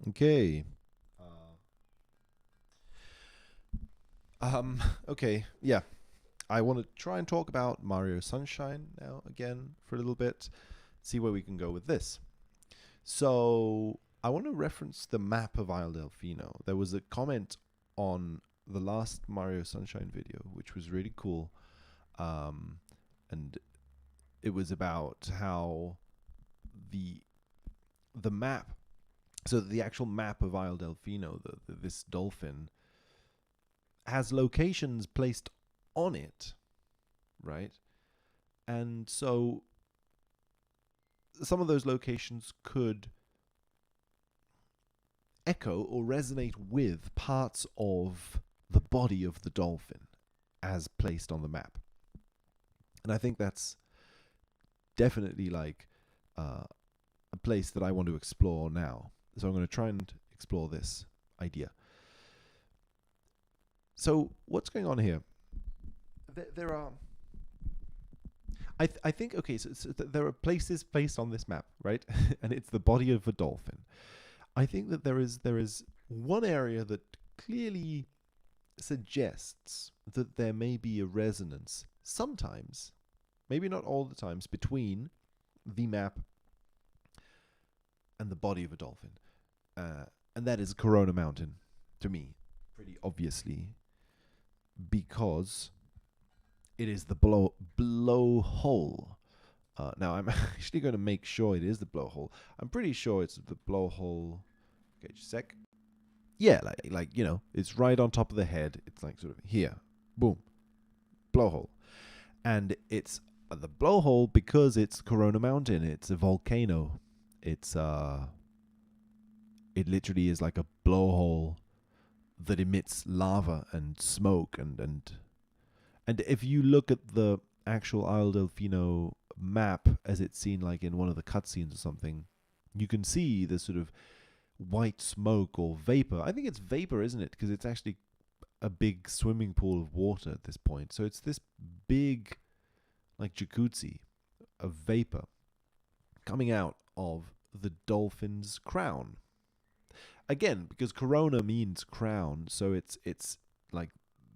Okay. Okay. Yeah. I want to try and talk about Mario Sunshine now again for a little bit. See where we can go with this. So I want to reference the map of Isle Delfino. There was a comment on the last Mario Sunshine video, which was really cool. And it was about how the the map, so the actual map of Isle Delfino, this dolphin, has locations placed on it, right? And so some of those locations could echo or resonate with parts of the body of the dolphin as placed on the map. And I think that's definitely like a place that I want to explore now. So I'm going to try and explore this idea. So what's going on here? There are. I think okay. So there are places placed on this map, right? And it's the body of a dolphin. I think that there is one area that clearly suggests that there may be a resonance sometimes, maybe not all the times, between the map and the body of a dolphin, and that is Corona Mountain to me, pretty obviously, because it is the blowhole. Now I'm actually going to make sure it is the blowhole. I'm pretty sure it's the blowhole. Okay, just a sec. Yeah, like it's right on top of the head. It's like sort of here, boom, blowhole, and it's the blowhole because it's Corona Mountain. It's a volcano. It's it literally is like a blowhole that emits lava and smoke and if you look at the actual Isle Delfino map as it's seen like in one of the cutscenes or something, you can see the sort of white smoke or vapor. I think it's vapor, isn't it? Because it's actually a big swimming pool of water at this point. So it's this big, like jacuzzi of vapor coming out of the dolphin's crown. Again, because corona means crown, so it's like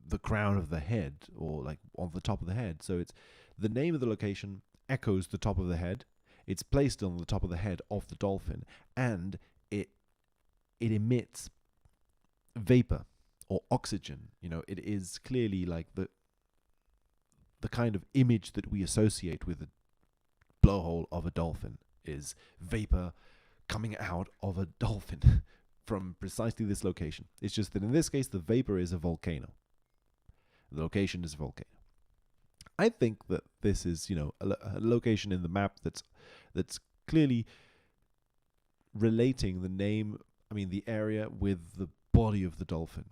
the crown of the head or like on the top of the head. So it's the name of the location echoes the top of the head. It's placed on the top of the head of the dolphin, and it emits vapor or oxygen. It is clearly like the kind of image that we associate with the blowhole of a dolphin is vapor coming out of a dolphin from precisely this location. It's just that in this case, the vapor is a volcano. The location is a volcano. I think that this is, a location in the map that's clearly relating the name, the area with the body of the dolphin.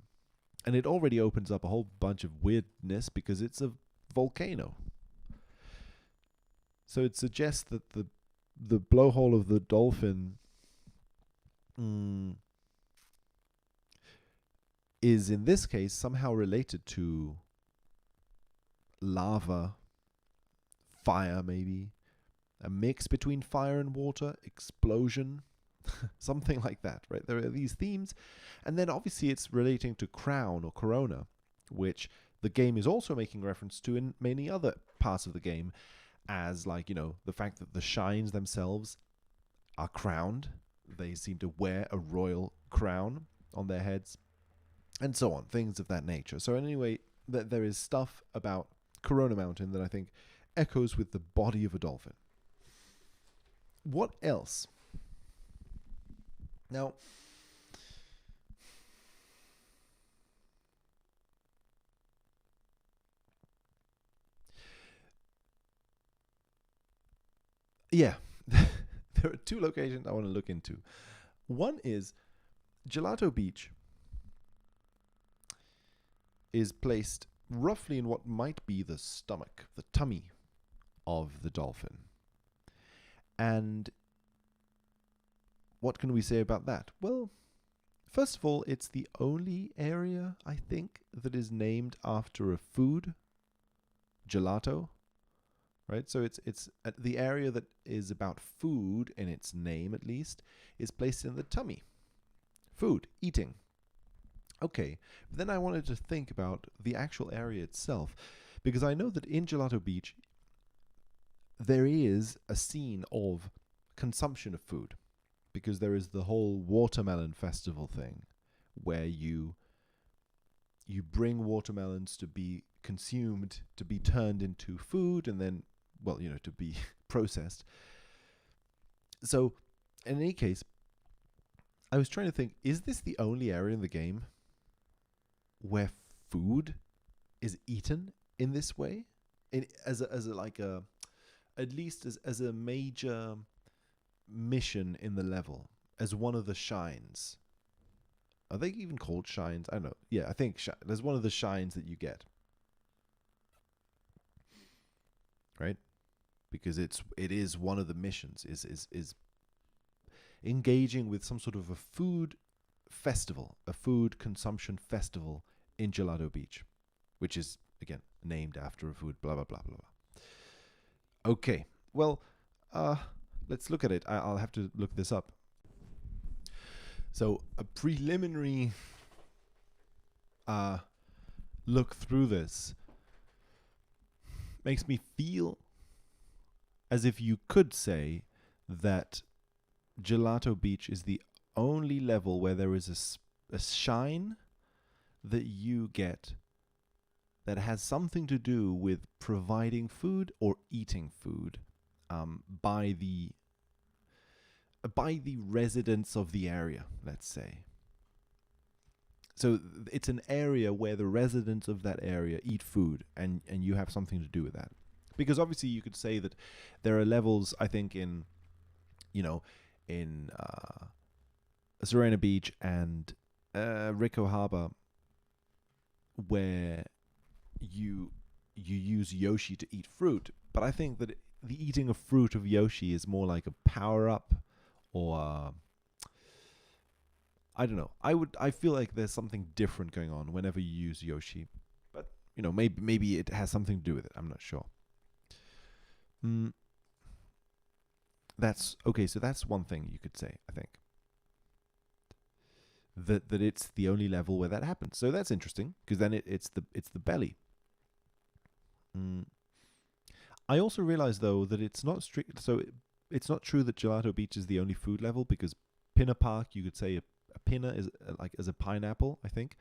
And it already opens up a whole bunch of weirdness because it's a volcano. So it suggests that the blowhole of the dolphin is in this case somehow related to lava, fire, maybe a mix between fire and water, explosion, something like that, right? There are these themes, and then obviously it's relating to crown or corona, which the game is also making reference to in many other parts of the game, as like the fact that the shines themselves are crowned. They seem to wear a royal crown on their heads, and so on, things of that nature. So anyway, there is stuff about Corona Mountain that I think echoes with the body of a dolphin. What else? Now, yeah, there are two locations I want to look into. One is Gelato Beach is placed roughly in what might be the stomach, the tummy of the dolphin. And what can we say about that? Well, first of all, it's the only area, I think, that is named after a food, gelato, right? So it's the area that is about food in its name, at least, is placed in the tummy. Food, eating. Okay, but then I wanted to think about the actual area itself, because I know that in Gelato Beach there is a scene of consumption of food, because there is the whole watermelon festival thing, where you bring watermelons to be consumed, to be turned into food, and then, well, to be processed. So, in any case, I was trying to think: is this the only area in the game where food is eaten in this way, as a at least as a major mission in the level, as one of the shines? Are they even called shines? I don't know. Yeah, I think there's one of the shines that you get, right? Because it is one of the missions is engaging with some sort of a food festival, a food consumption festival in Gelato Beach, which is again named after a food. Blah blah blah blah blah. Okay, well, let's look at it. I'll have to look this up. So a preliminary look through this makes me feel as if you could say that Gelato Beach is the only level where there is a shine that you get that has something to do with providing food or eating food by the residents of the area, let's say. So it's an area where the residents of that area eat food, and you have something to do with that. Because obviously you could say that there are levels, I think, in Serena Beach and Rico Harbor, where you use Yoshi to eat fruit. But I think that the eating of fruit of Yoshi is more like a power-up, or I don't know. I feel like there's something different going on whenever you use Yoshi. But, maybe it has something to do with it. I'm not sure. That's okay. So that's one thing you could say, I think. That it's the only level where that happens. So that's interesting, because then it's the belly. I also realized though that it's not strict. So it's not true that Gelato Beach is the only food level, because Pinner Park, you could say a pinner is like as a pineapple, I think,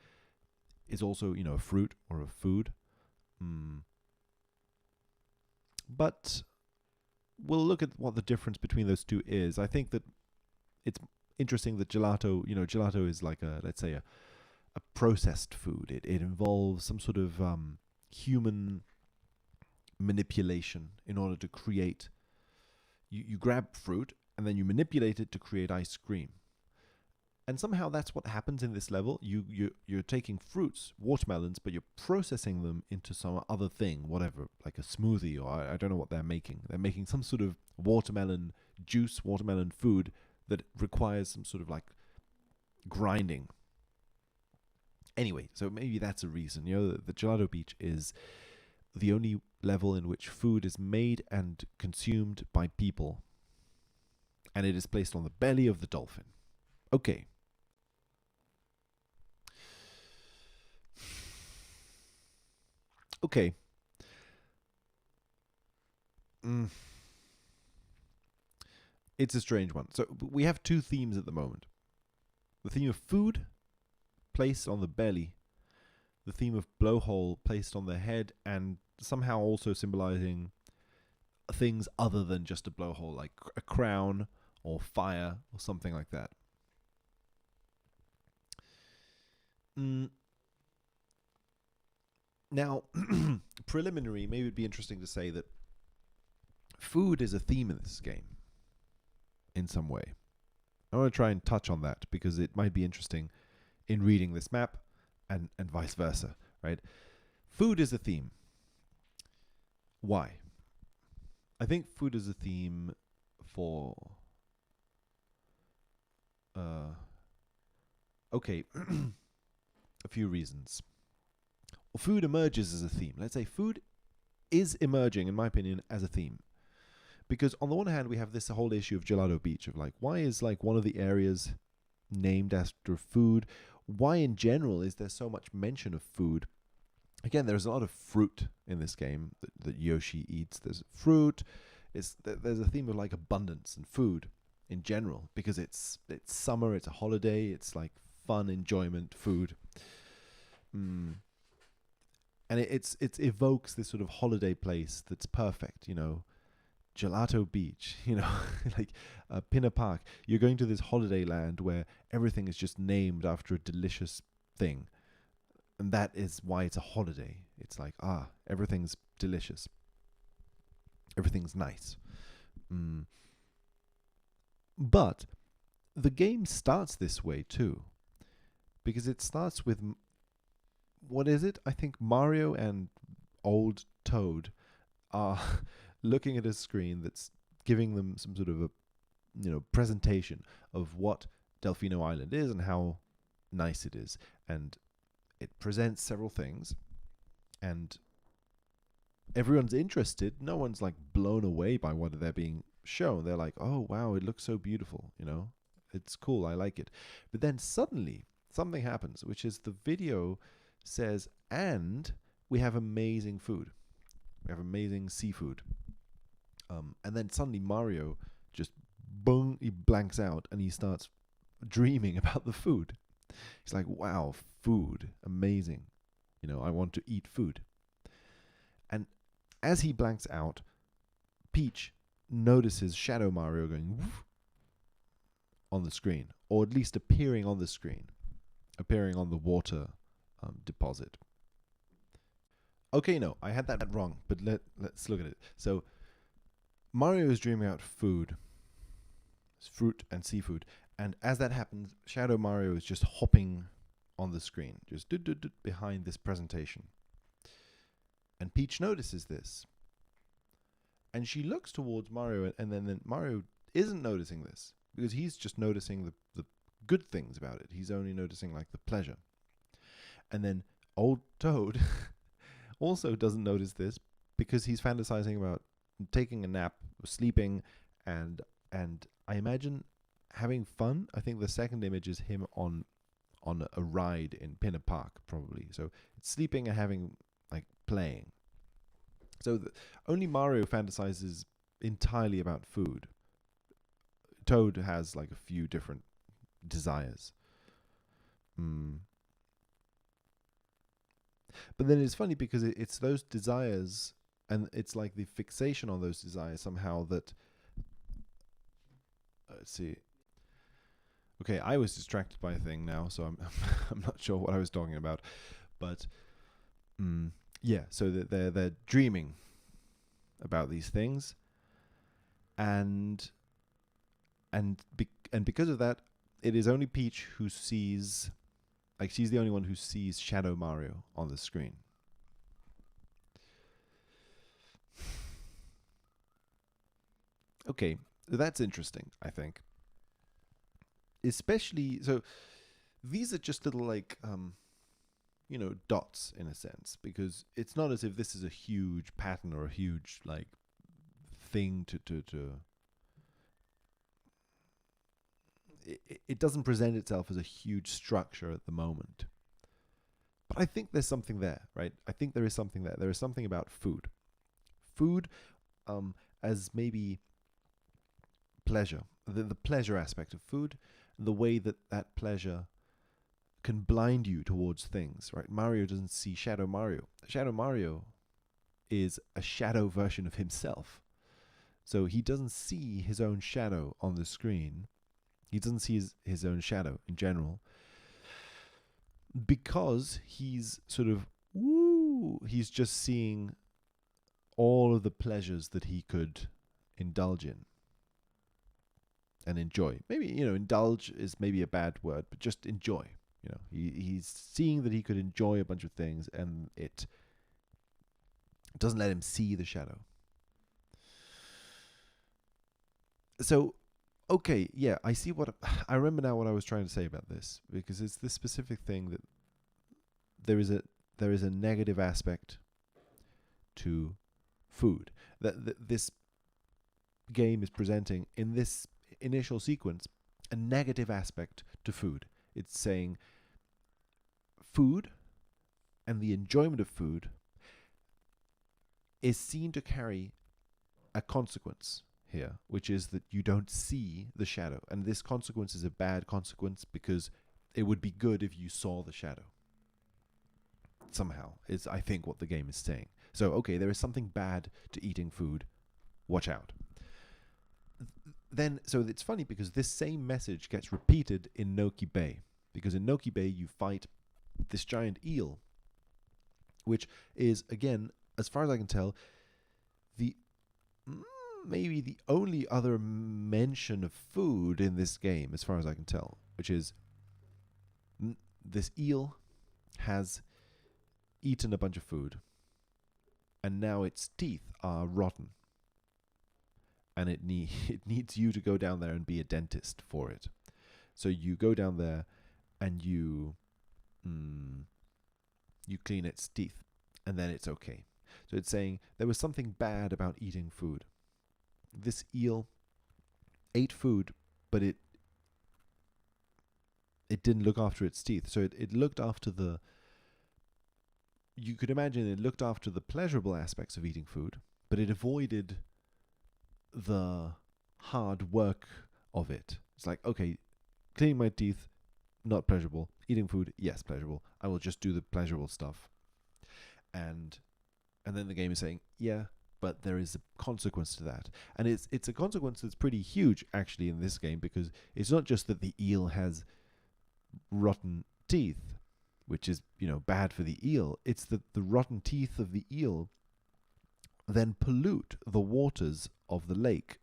is also a fruit or a food. But we'll look at what the difference between those two is. I think that it's interesting that gelato is like let's say a processed food. It involves some sort of human manipulation in order to create. You grab fruit and then you manipulate it to create ice cream. And somehow that's what happens in this level. You're taking fruits, watermelons, but you're processing them into some other thing, whatever, like a smoothie, or I don't know what they're making. They're making some sort of watermelon juice, watermelon food that requires some sort of like grinding. Anyway, so maybe that's a reason. The Gelato Beach is the only level in which food is made and consumed by people, and it is placed on the belly of the dolphin. Okay. Okay. It's a strange one. So we have two themes at the moment. The theme of food, placed on the belly. The theme of blowhole, placed on the head, and somehow also symbolizing things other than just a blowhole, like a crown or fire or something like that. Now, preliminary, maybe it'd be interesting to say that food is a theme in this game in some way. I want to try and touch on that because it might be interesting in reading this map and vice versa, right? Food is a theme. Why? I think food is a theme for a few reasons. Well, food emerges as a theme. Let's say food is emerging, in my opinion, as a theme. Because on the one hand, we have this whole issue of Gelato Beach, of like, why is like one of the areas named after food. Why in general is there so much mention of food? Again, there's a lot of fruit in this game that Yoshi eats. There's fruit. There's a theme of like abundance and food in general, because it's summer, it's a holiday, it's like fun enjoyment food. Mm. And it evokes this sort of holiday place that's perfect, Gelato Beach, like Pinner Park. You're going to this holiday land where everything is just named after a delicious thing. And that is why it's a holiday. It's like, everything's delicious. Everything's nice. But the game starts this way too. Because it starts with, what is it? I think Mario and old Toad are looking at a screen that's giving them some sort of a presentation of what Delfino Island is and how nice it is. And it presents several things, and everyone's interested. No one's like blown away by what they're being shown. They're like, oh wow, it looks so beautiful, it's cool, I like it. But then suddenly something happens, which is the video says, and we have amazing food. We have amazing seafood. And then suddenly Mario just boom, he blanks out and he starts dreaming about the food. He's like, wow, food, amazing. I want to eat food. And as he blanks out, Peach notices Shadow Mario going woof on the screen, or at least appearing on the screen, appearing on the water deposit. Okay, no, I had that wrong, but let's look at it. So Mario is dreaming out food, fruit and seafood, and as that happens, Shadow Mario is just hopping on the screen, just behind this presentation. And Peach notices this. And she looks towards Mario, and then Mario isn't noticing this, because he's just noticing the good things about it. He's only noticing like the pleasure. And then old Toad also doesn't notice this, because he's fantasizing about taking a nap, sleeping, and I imagine having fun. I think the second image is him on a ride in Pinner Park, probably. So it's sleeping and having, like, playing. So only Mario fantasizes entirely about food. Toad has like a few different desires. But then it's funny because it's those desires, and it's like the fixation on those desires somehow that... let's see. Okay, I was distracted by a thing now, so I'm not sure what I was talking about. But yeah, so they're dreaming about these things, and because of that, it is only Peach who sees, like, she's the only one who sees Shadow Mario on the screen. Okay, that's interesting, I think. Especially, so these are just little, like, dots in a sense, because it's not as if this is a huge pattern or a huge, like, thing to it doesn't present itself as a huge structure at the moment. But I think there's something there, right? I think there is something there. There is something about food. Food as maybe pleasure. The pleasure aspect of food, the way that pleasure can blind you towards things, right? Mario doesn't see Shadow Mario. Shadow Mario is a shadow version of himself. So he doesn't see his own shadow on the screen. He doesn't see his own shadow in general, because he's sort of, he's just seeing all of the pleasures that he could indulge in and enjoy. Maybe, indulge is maybe a bad word, but just enjoy. He's seeing that he could enjoy a bunch of things, and it doesn't let him see the shadow. So, okay, yeah, I see I remember now what I was trying to say about this, because it's this specific thing that there is a negative aspect to food that this game is presenting in this initial sequence. a negative aspect to food. It's saying food and the enjoyment of food is seen to carry a consequence here, which is that you don't see the shadow. And this consequence is a bad consequence because it would be good if you saw the shadow. Somehow, is I think what the game is saying. So, okay, there is something bad to eating food. Watch out. Then, so it's funny because this same message gets repeated in Noki Bay. Because in Noki Bay, you fight this giant eel, which is, again, as far as I can tell, the maybe the only other mention of food in this game, as far as I can tell, which is this eel has eaten a bunch of food, and now its teeth are rotten, and it needs you to go down there and be a dentist for it. So you go down there and you clean its teeth, and then it's okay. So it's saying there was something bad about eating food. This eel ate food, but it didn't look after its teeth. So it looked after the... You could imagine it looked after the pleasurable aspects of eating food, but it avoided the hard work of it. It's like, okay, cleaning my teeth, not pleasurable. Eating food, yes, pleasurable. I will just do the pleasurable stuff. And then the game is saying, yeah, but there is a consequence to that. And it's a consequence that's pretty huge, actually, in this game, because it's not just that the eel has rotten teeth, which is, bad for the eel. It's that the rotten teeth of the eel then pollute the waters of the lake.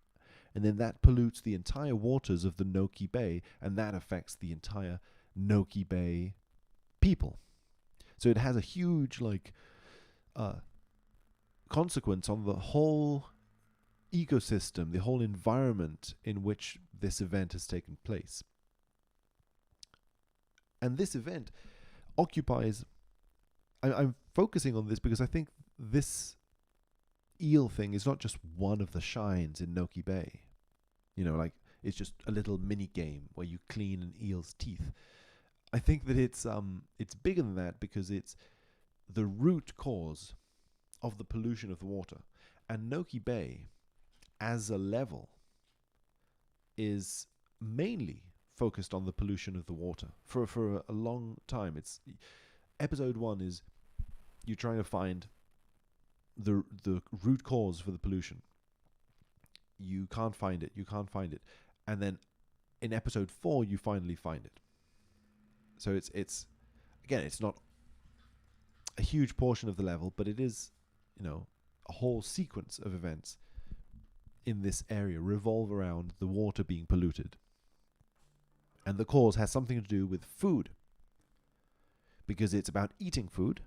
And then that pollutes the entire waters of the Noki Bay, and that affects the entire Noki Bay people. So it has a huge, consequence on the whole ecosystem, the whole environment in which this event has taken place. And this event occupies... I'm focusing on this because I think this eel thing is not just one of the shines in Noki Bay. It's just a little mini game where you clean an eel's teeth. I think that it's bigger than that because it's the root cause of the pollution of the water. And Noki Bay, as a level, is mainly focused on the pollution of the water. For a long time, episode 1 is you trying to find the root cause for the pollution. You can't find it. And then in episode 4, you finally find it. So it's again, it's not a huge portion of the level, but it is, a whole sequence of events in this area revolve around the water being polluted. And the cause has something to do with food, because it's about eating food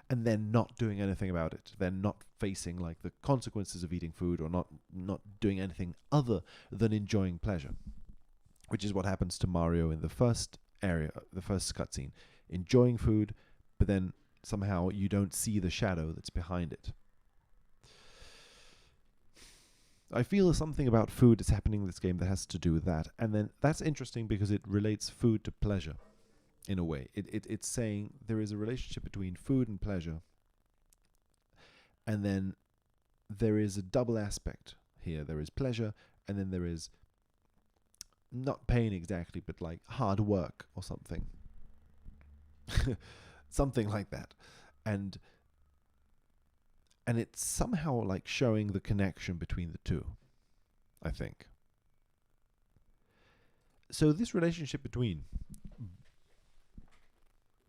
and then not doing anything about it. They're not facing the consequences of eating food, or not doing anything other than enjoying pleasure, which is what happens to Mario in the first area, the first cutscene. Enjoying food, but then somehow you don't see the shadow that's behind it. I feel something about food is happening in this game that has to do with that. And then that's interesting because it relates food to pleasure in a way. It's saying there is a relationship between food and pleasure. And then there is a double aspect here. There is pleasure, and then there is not pain exactly, but hard work or something. Something like that. And it's somehow showing the connection between the two, I think. So this relationship between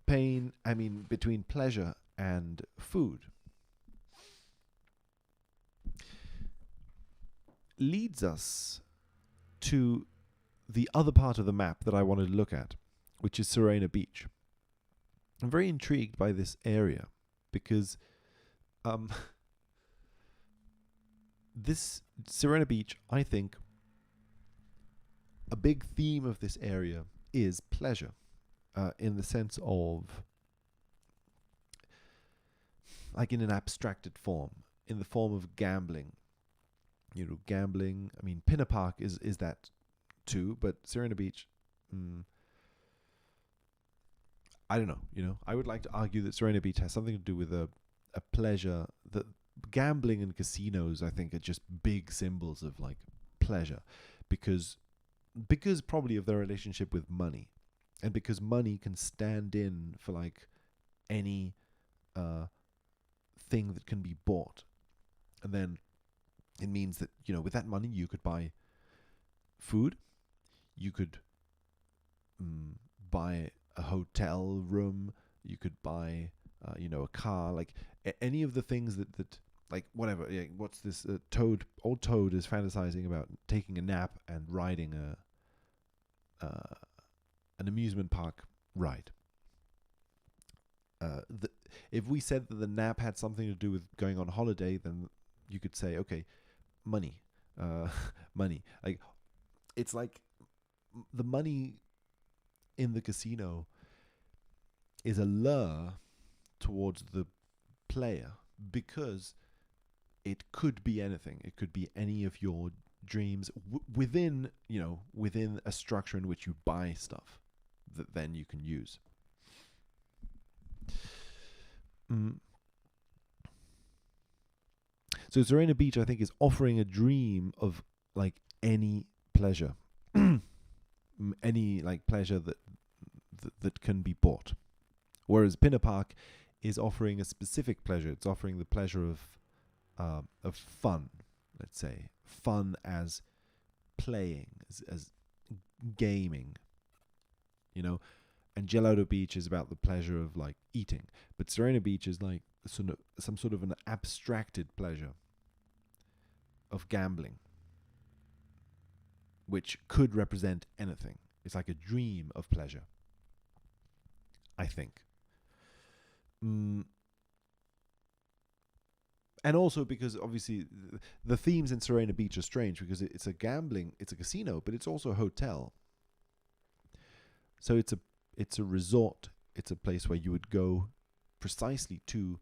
between pleasure and food leads us to the other part of the map that I wanted to look at, which is Serena Beach. I'm very intrigued by this area because this Serena Beach, I think, a big theme of this area is pleasure, in the sense of, in an abstracted form, in the form of gambling. Gambling. Pinner Park is that too, but Serena Beach, mm, I don't know. I would like to argue that Serena Beach has something to do with a pleasure that gambling and casinos, I think, are just big symbols of like pleasure, because probably of their relationship with money, and because money can stand in for like any uh, thing that can be bought, and then it means that with that money you could buy food, you could mm, buy a hotel room, you could buy a car, like any of the things that like whatever. Yeah, what's this? Toad, old Toad is fantasizing about taking a nap and riding uh, an amusement park ride. Uh, the, if we said that the nap had something to do with going on holiday, then you could say, okay, money, money. Like it's like the money in the casino is a lure towards the player, because it could be anything. It could be any of your dreams within a structure in which you buy stuff that then you can use. Mm. So Serena Beach, I think, is offering a dream of like any pleasure, any like pleasure that can be bought. Whereas Pinner Park is offering a specific pleasure. It's offering the pleasure of fun. Let's say fun as playing, as gaming. You know, and Gelato Beach is about the pleasure of like eating, but Serena Beach is like some sort of an abstracted pleasure of gambling, which could represent anything. It's like a dream of pleasure, I think. Mm. And also because obviously the themes in Serena Beach are strange, because it's a casino, but it's also a hotel. So it's a resort. It's a place where you would go precisely to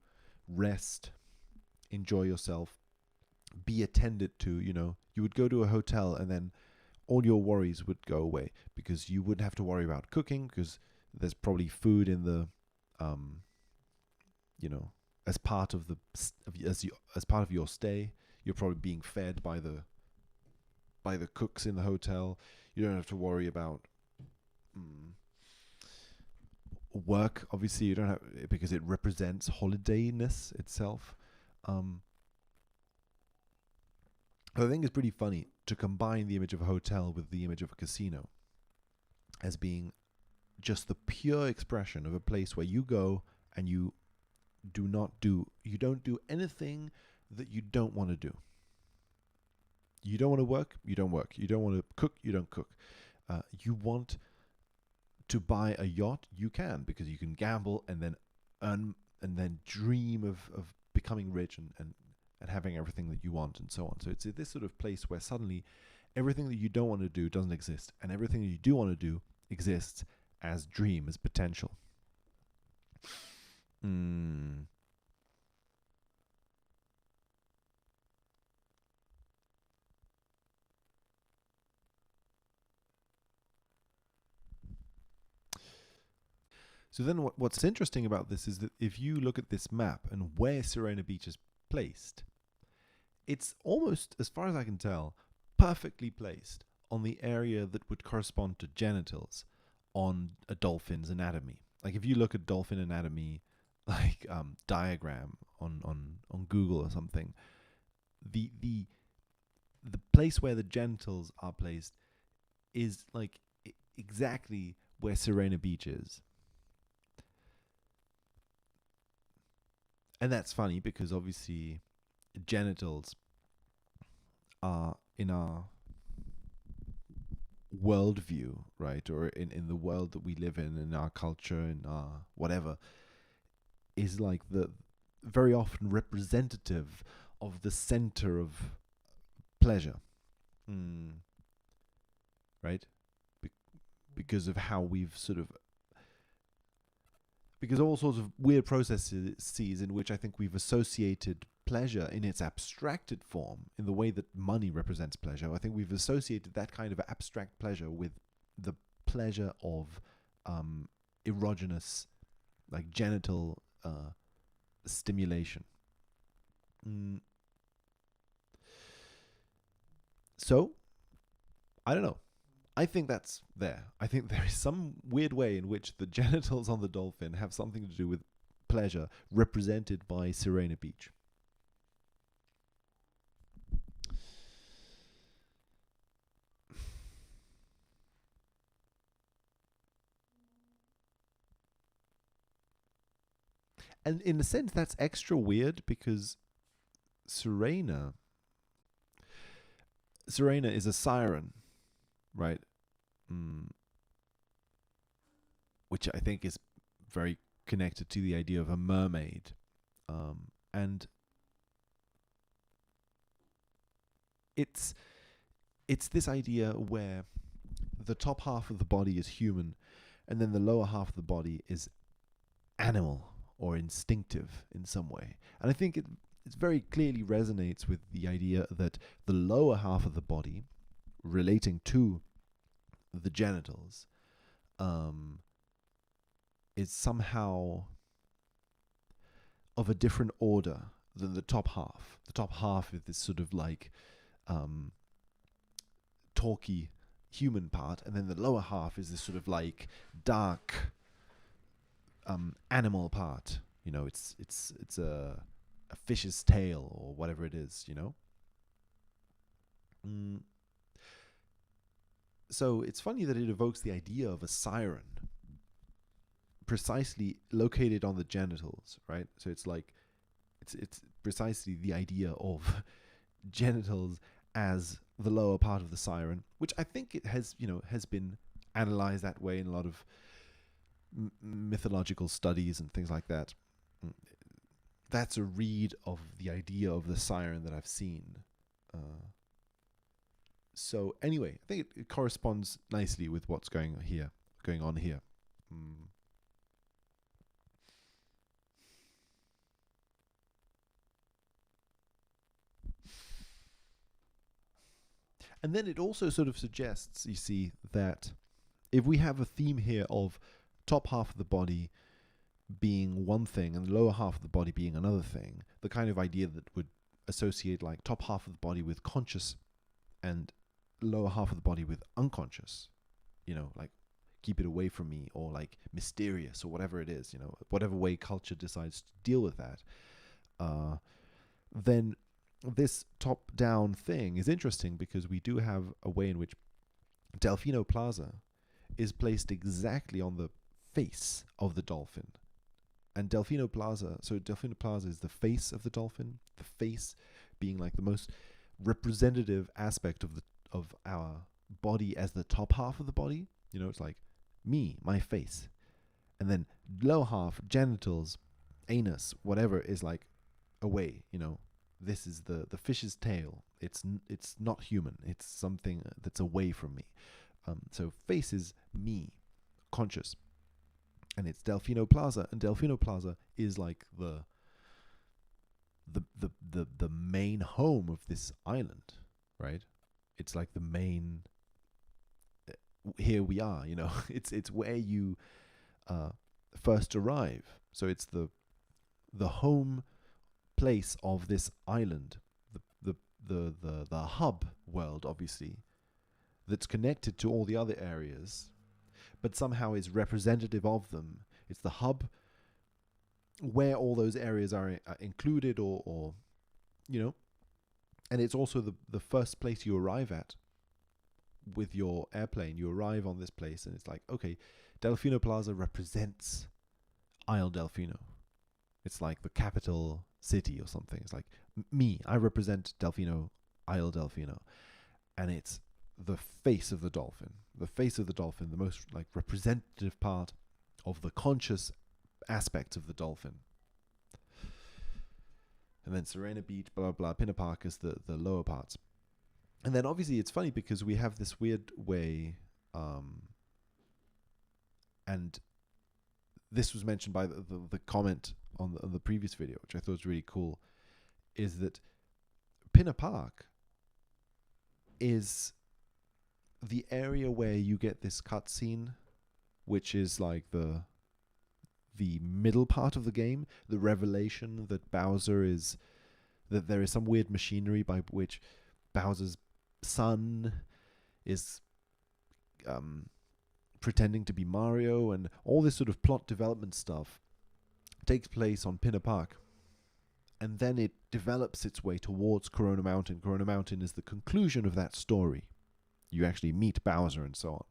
rest, enjoy yourself, be attended to. You would go to a hotel, and then all your worries would go away, because you wouldn't have to worry about cooking, because there's probably food in the you know as part of as part of your stay. You're probably being fed by the cooks in the hotel. You don't have to worry about work. Obviously, you don't have, because it represents holidayness itself. um I think it's pretty funny to combine the image of a hotel with the image of a casino as being just the pure expression of a place where you go and you don't do anything that you don't want to do. You don't want to work, you don't work. You don't want to cook, you don't cook. You want to buy a yacht, you can, because you can gamble and then earn and then dream of becoming rich and having everything that you want, and so on. So it's this sort of place where suddenly everything that you don't want to do doesn't exist, and everything that you do want to do exists as dream, as potential. Mm. So then what's interesting about this is that if you look at this map and where Serena Beach is placed, it's almost, as far as I can tell, perfectly placed on the area that would correspond to genitals on a dolphin's anatomy. Like if you look at dolphin anatomy, like diagram on Google or something, the the place where the genitals are placed is like exactly where Serena Beach is. And that's funny because obviously genitals are in our worldview, right? Or in the world that we live in our culture, in our whatever, is like the very often representative of the center of pleasure. Mm, right? Be- because of how we've sort of, because all sorts of weird processes in which I think we've associated pleasure in its abstracted form, in the way that money represents pleasure. I think we've associated that kind of abstract pleasure with the pleasure of erogenous, like genital stimulation. So, I don't know. I think that's there. I think there is some weird way in which the genitals on the dolphin have something to do with pleasure, represented by Sirena Beach. And in a sense, that's extra weird because Sirena is a siren, right? Which I think is very connected to the idea of a mermaid. And it's this idea where the top half of the body is human, and then the lower half of the body is animal or instinctive in some way. And I think it very clearly resonates with the idea that the lower half of the body, relating to the genitals, is somehow of a different order than the top half. The top half is this sort of like talky human part, and then the lower half is this sort of like dark animal part. You know, it's a fish's tail or whatever it is, you know? So it's funny that it evokes the idea of a siren precisely located on the genitals, right? So it's like, it's precisely the idea of genitals as the lower part of the siren, which I think it has, has been analyzed that way in a lot of mythological studies and things like that. That's a read of the idea of the siren that I've seen. So anyway, I think it corresponds nicely with what's going on here. And then it also sort of suggests, you see, that if we have a theme here of top half of the body being one thing and the lower half of the body being another thing, the kind of idea that would associate like top half of the body with conscious and lower half of the body with unconscious, like keep it away from me, or like mysterious, or whatever it is, whatever way culture decides to deal with that, then this top-down thing is interesting because we do have a way in which Delfino Plaza is placed exactly on the face of the dolphin. And Delfino Plaza is the face of the dolphin, the face being like the most representative aspect of our body as the top half of the body. It's like me, my face. And then lower half, genitals, anus, whatever, is like away, This is the fish's tail. It's not human. It's something that's away from me. So face is me, conscious, and it's Delfino Plaza. And Delfino Plaza is like the main home of this island, right? It's like the main. Here we are. It's where you first arrive. So it's the home place of this island, the hub world, obviously, that's connected to all the other areas, but somehow is representative of them. It's the hub where all those areas are included, or and it's also the first place you arrive at with your airplane. You arrive on this place, and it's like, okay, Delfino Plaza represents Isle Delfino. It's like the capital city or something. It's like me. I represent Delfino, Isle Delfino, and it's the face of the dolphin. The face of the dolphin, the most like representative part of the conscious aspects of the dolphin. And then Sirena Beach, blah blah blah. Pinner Park is the lower parts. And then obviously it's funny because we have this weird way, and this was mentioned by the comment on the previous video, which I thought was really cool, is that Pinner Park is the area where you get this cutscene, which is like the middle part of the game, the revelation that that there is some weird machinery by which Bowser's son is pretending to be Mario, and all this sort of plot development stuff takes place on Pinner Park. And then it develops its way towards Corona Mountain. Corona Mountain is the conclusion of that story. You actually meet Bowser and so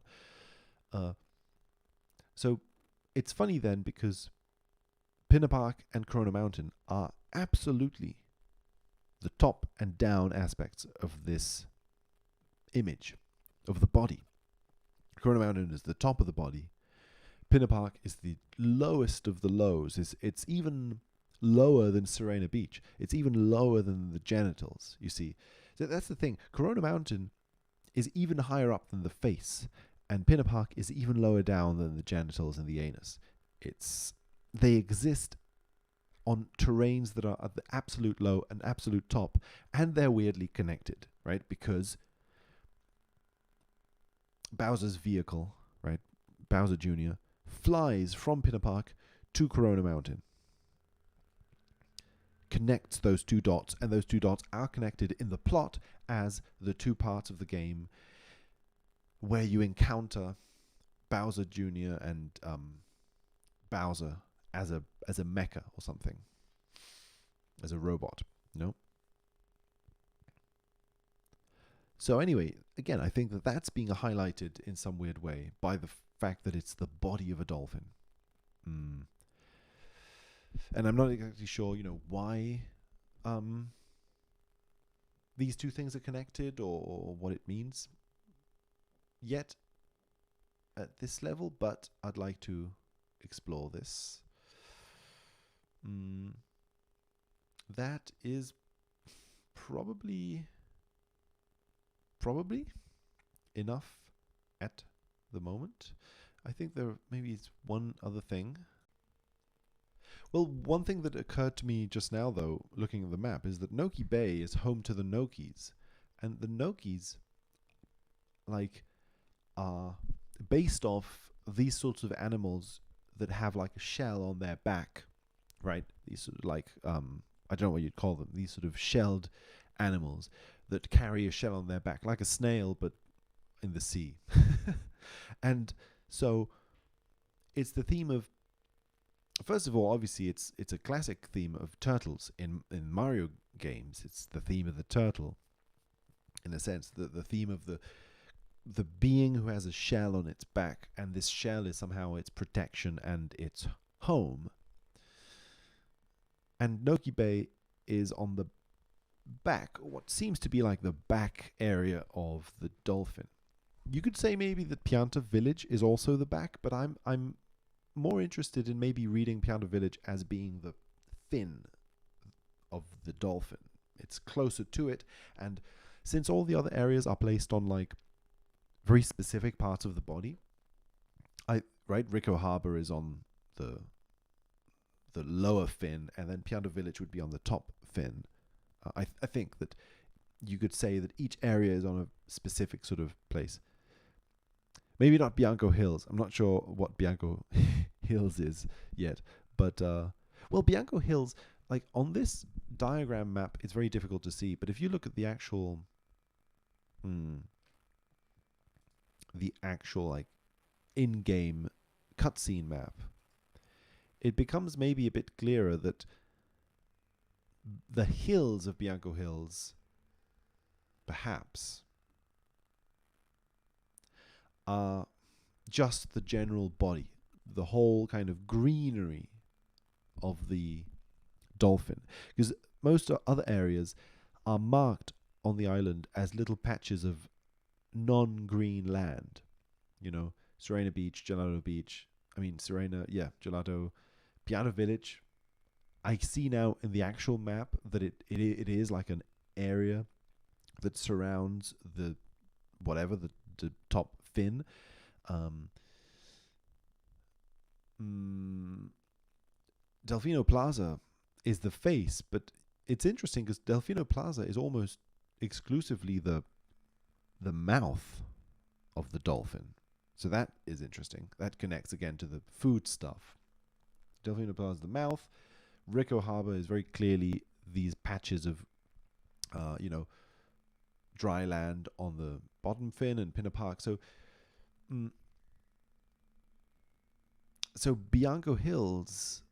on. So it's funny then, because Pinner Park and Corona Mountain are absolutely the top and down aspects of this image of the body. Corona Mountain is the top of the body. Pinner Park is the lowest of the lows. It's even lower than Serena Beach. It's even lower than the genitals, you see. So that's the thing. Corona Mountain is even higher up than the face, and Pinner Park is even lower down than the genitals and the anus. They exist on terrains that are at the absolute low and absolute top, and they're weirdly connected, right? Because Bowser's vehicle, right, Bowser Jr., flies from Pinner Park to Corona Mountain, connects those two dots, and those two dots are connected in the plot as the two parts of the game where you encounter Bowser Jr. and Bowser as a mecha or something, as a robot, So anyway, again, I think that that's being highlighted in some weird way by the fact that it's the body of a dolphin. And I'm not exactly sure, why these two things are connected, or what it means yet at this level, but I'd like to explore this. That is probably enough at the moment. I think there maybe is one other thing. Well, one thing that occurred to me just now, though, looking at the map, is that Noki Bay is home to the Nokis, and the Nokis, are based off these sorts of animals that have like a shell on their back, right? These sort of I don't know what you'd call them. These sort of shelled animals that carry a shell on their back, like a snail, but in the sea. And so it's the theme of, first of all, obviously it's a classic theme of turtles in Mario games. It's the theme of the turtle, in a sense, the theme of the being who has a shell on its back, and this shell is somehow its protection and its home. And Noki Bay is on the back, what seems to be like the back area of the dolphin. You could say maybe that Pianta Village is also the back, but I'm more interested in maybe reading Pianta Village as being the fin of the dolphin. It's closer to it, and since all the other areas are placed on like very specific parts of the body, Rico Harbor is on the lower fin, and then Pianta Village would be on the top fin. I think that you could say that each area is on a specific sort of place. Maybe not Bianco Hills. I'm not sure what Bianco Hills is yet. But, Bianco Hills, like on this diagram map, it's very difficult to see. But if you look at the actual like in-game cutscene map, it becomes maybe a bit clearer that the hills of Bianco Hills, perhaps, are just the general body, the whole kind of greenery of the dolphin. Because most other areas are marked on the island as little patches of non-green land. Serena Beach, Gelato, Pianta Village. I see now in the actual map that it is like an area that surrounds the top fin. Delfino Plaza is the face, but it's interesting because Delfino Plaza is almost exclusively the mouth of the dolphin. So that is interesting. That connects again to the food stuff. Delfino Plaza is the mouth. Rico Harbor is very clearly these patches of, dry land on the bottom fin and Pinner Park. So Bianco Hills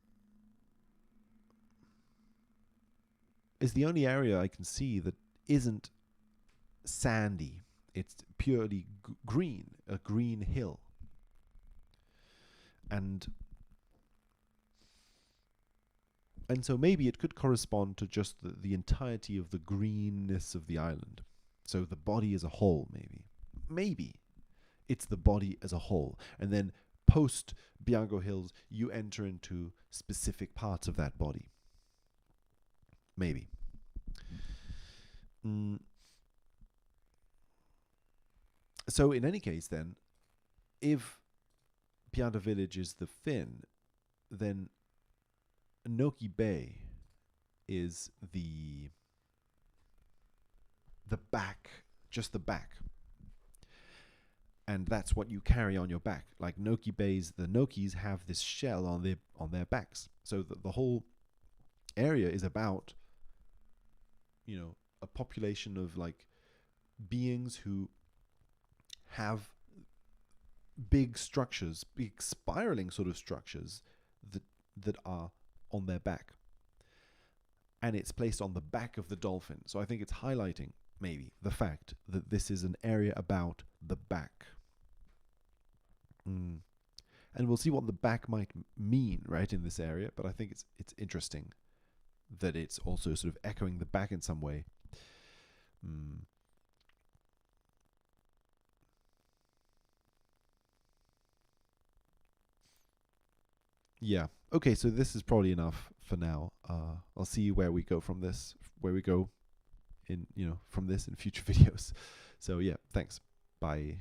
is the only area I can see that isn't sandy. It's purely green, a green hill. And so maybe it could correspond to just the entirety of the greenness of the island. So the body as a whole, maybe it's the body as a whole. And then post Bianco Hills, you enter into specific parts of that body. Maybe. So in any case then, if Pianta Village is the fin, then Noki Bay is the back, just the back. And that's what you carry on your back. Like Noki Bays, the Nokis have this shell on their backs. So the whole area is about, a population of like beings who have big structures, big spiraling sort of structures that are on their back. And it's placed on the back of the dolphin. So I think it's highlighting maybe the fact that this is an area about the back. And we'll see what the back might mean, right, in this area. But I think it's interesting that it's also sort of echoing the back in some way. Yeah. Okay, so this is probably enough for now. I'll see where we go from this, where we go in, from this in future videos. So yeah, thanks. Bye.